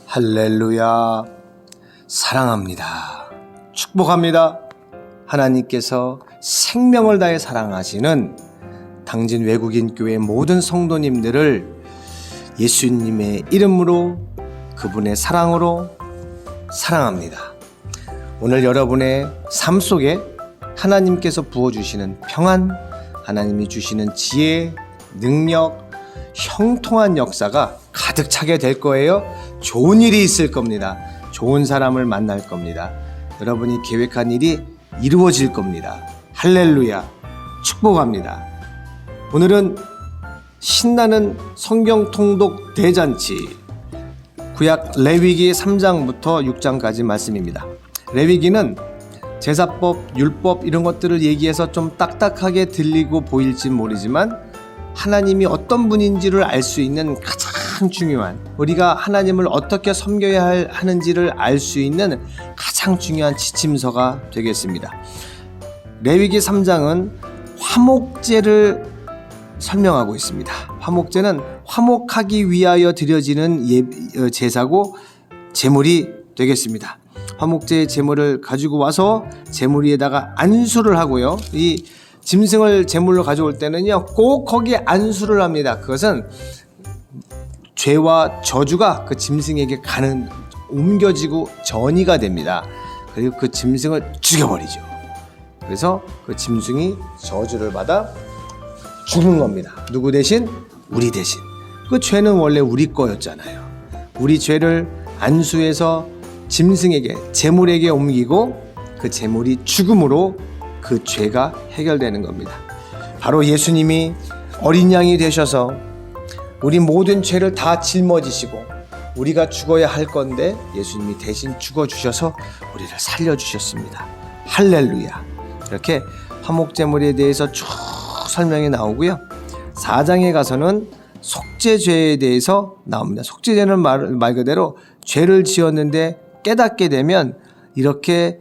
할렐루야. 사랑합니다. 축복합니다. 하나님께서 생명을 다해 사랑하시는 당진 외국인 교회 모든 성도님들을 예수님의 이름으로, 그분의 사랑으로 사랑합니다. 오늘 여러분의 삶 속에 하나님께서 부어주시는 평안, 하나님이 주시는 지혜, 능력, 형통한 역사가 가득 차게 될 거예요. 좋은 일이 있을 겁니다. 좋은 사람을 만날 겁니다. 여러분이 계획한 일이 이루어질 겁니다. 할렐루야. 축복합니다. 오늘은 신나는 성경 통독 대잔치, 구약 레위기 3장부터 6장까지 말씀입니다. 레위기는 제사법, 율법 이런 것들을 얘기해서 좀 딱딱하게 들리고 보일지 모르지만 하나님이 어떤 분인지를 알 수 있는 가장 중요한, 우리가 하나님을 어떻게 섬겨야 하는지를 알 수 있는 가장 중요한 지침서가 되겠습니다. 레위기 3장은 화목제를 설명하고 있습니다. 화목제는 화목하기 위하여 드려지는 제사고 제물이 되겠습니다. 화목제의 제물을 가지고 와서 제물 위에다가 안수를 하고요. 이 짐승을 제물로 가져올 때는요, 꼭 거기에 안수를 합니다. 그것은 죄와 저주가 그 짐승에게 옮겨지고 전이가 됩니다. 그리고 그 짐승을 죽여버리죠. 그래서 그 짐승이 저주를 받아 죽는 겁니다. 누구 대신? 우리 대신. 그 죄는 원래 우리 거였잖아요. 우리 죄를 안수해서 짐승에게, 제물에게 옮기고 그 제물이 죽음으로 그 죄가 해결되는 겁니다. 바로 예수님이 어린 양이 되셔서 우리 모든 죄를 다 짊어지시고 우리가 죽어야 할 건데 예수님이 대신 죽어주셔서 우리를 살려주셨습니다. 할렐루야. 이렇게 화목제물에 대해서 쭉 설명이 나오고요. 4장에 가서는 속죄죄에 대해서 나옵니다. 속죄죄는 말 그대로 죄를 지었는데 깨닫게 되면 이렇게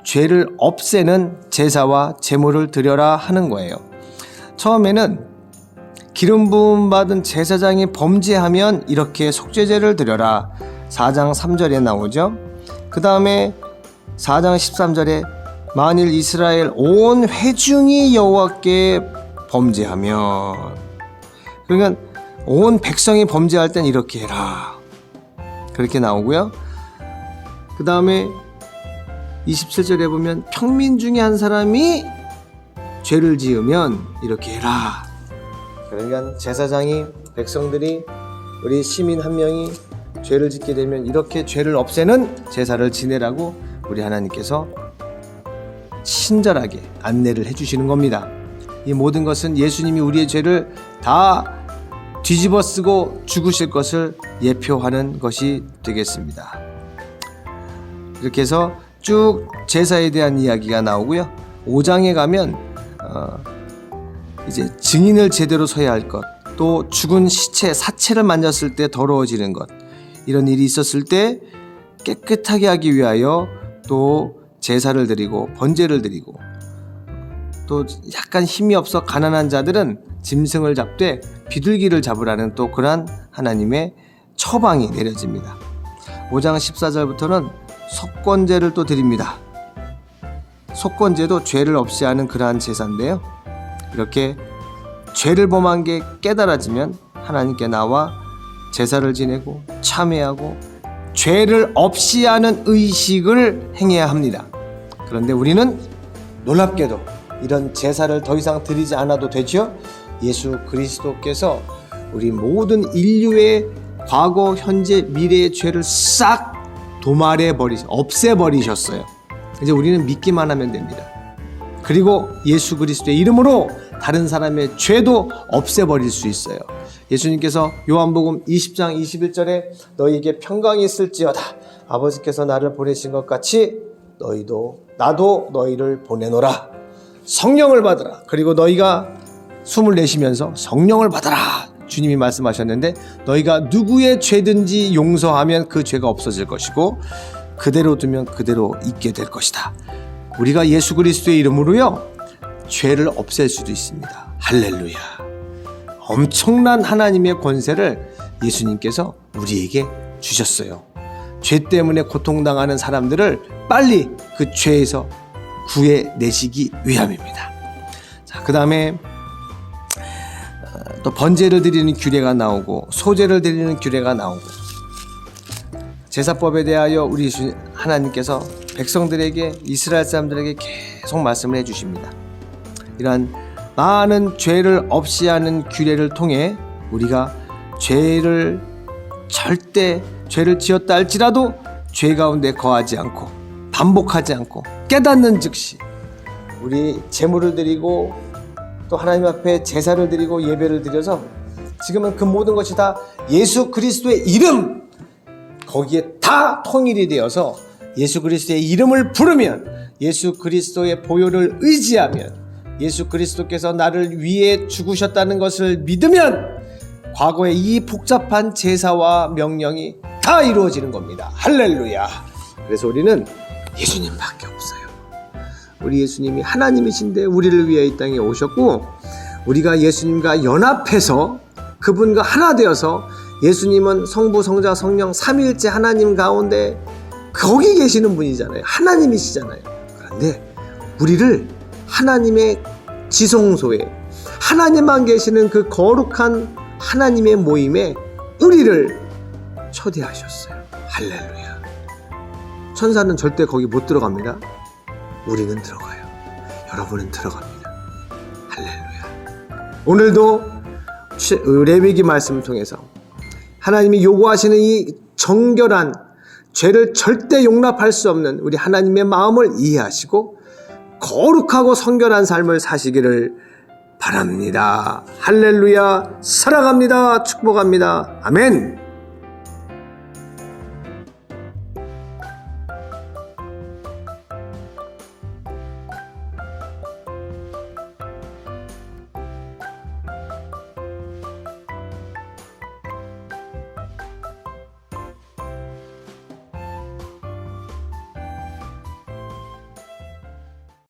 죄를 없애는 제사와 제물을 드려라 하는 거예요. 처음에는 기름 부음 받은 제사장이 범죄하면 이렇게 속죄제를 드려라, 4장 3절에 나오죠. 그 다음에 4장 13절에 만일 이스라엘 온 회중이 여호와께 범죄하면, 그러니까 온 백성이 범죄할 땐 이렇게 해라, 그렇게 나오고요. 그 다음에 27절에 보면 평민 중에 한 사람이 죄를 지으면 이렇게 해라. 그러니까 제사장이, 백성들이, 우리 시민 한 명이 죄를 짓게 되면 이렇게 죄를 없애는 제사를 지내라고 우리 하나님께서 친절하게 안내를 해주시는 겁니다. 이 모든 것은 예수님이 우리의 죄를 다 뒤집어 쓰고 죽으실 것을 예표하는 것이 되겠습니다. 이렇게 해서 쭉 제사에 대한 이야기가 나오고요. 5장에 가면 이제 증인을 제대로 서야 할 것, 또 죽은 시체, 사체를 만졌을 때 더러워지는 것, 이런 일이 있었을 때 깨끗하게 하기 위하여 또 제사를 드리고 번제를 드리고, 또 약간 힘이 없어 가난한 자들은 짐승을 잡되 비둘기를 잡으라는 또 그러한 하나님의 처방이 내려집니다. 5장 14절부터는 속건제를 또 드립니다. 속건제도 죄를 없이 하는 그러한 제사인데요, 이렇게 죄를 범한 게 깨달아지면 하나님께 나와 제사를 지내고 참회하고 죄를 없이 하는 의식을 행해야 합니다. 그런데 우리는 놀랍게도 이런 제사를 더 이상 드리지 않아도 되죠. 예수 그리스도께서 우리 모든 인류의 과거, 현재, 미래의 죄를 싹 없애버리셨어요. 이제 우리는 믿기만 하면 됩니다. 그리고 예수 그리스도의 이름으로 다른 사람의 죄도 없애버릴 수 있어요. 예수님께서 요한복음 20장 21절에 너희에게 평강이 있을지어다, 아버지께서 나를 보내신 것 같이 나도 너희를 보내노라. 성령을 받으라. 그리고 너희가 숨을 내쉬면서 성령을 받아라, 주님이 말씀하셨는데, 너희가 누구의 죄든지 용서하면 그 죄가 없어질 것이고 그대로 두면 그대로 있게 될 것이다. 우리가 예수 그리스도의 이름으로요, 죄를 없앨 수도 있습니다. 할렐루야. 엄청난 하나님의 권세를 예수님께서 우리에게 주셨어요. 죄 때문에 고통당하는 사람들을 빨리 그 죄에서 구해내시기 위함입니다. 자, 그 다음에 또 번제를 드리는 규례가 나오고 소제를 드리는 규례가 나오고 제사법에 대하여 우리 하나님께서 백성들에게 이스라엘 사람들에게 계속 말씀을 해주십니다. 이러한 많은 죄를 없이 하는 규례를 통해 우리가 죄를 지었다 할지라도 죄 가운데 거하지 않고 반복하지 않고 깨닫는 즉시 우리 제물을 드리고 또 하나님 앞에 제사를 드리고 예배를 드려서 지금은 그 모든 것이 다 예수 그리스도의 이름 거기에 다 통일이 되어서 예수 그리스도의 이름을 부르면 예수 그리스도의 보혈을 의지하면 예수 그리스도께서 나를 위해 죽으셨다는 것을 믿으면 과거의 이 복잡한 제사와 명령이 다 이루어지는 겁니다. 할렐루야. 그래서 우리는 예수님밖에 없어요. 우리 예수님이 하나님이신데 우리를 위해 이 땅에 오셨고 우리가 예수님과 연합해서 그분과 하나 되어서 예수님은 성부 성자 성령 삼위일체 하나님 가운데 거기 계시는 분이잖아요. 하나님이시잖아요. 그런데 우리를 하나님의 지성소에 하나님만 계시는 그 거룩한 하나님의 모임에 우리를 초대하셨어요. 할렐루야. 천사는 절대 거기 못 들어갑니다. 우리는 들어가요. 여러분은 들어갑니다. 할렐루야. 오늘도 레위기 말씀을 통해서 하나님이 요구하시는 이 정결한 죄를 절대 용납할 수 없는 우리 하나님의 마음을 이해하시고 거룩하고 성결한 삶을 사시기를 바랍니다. 할렐루야. 사랑합니다. 축복합니다. 아멘.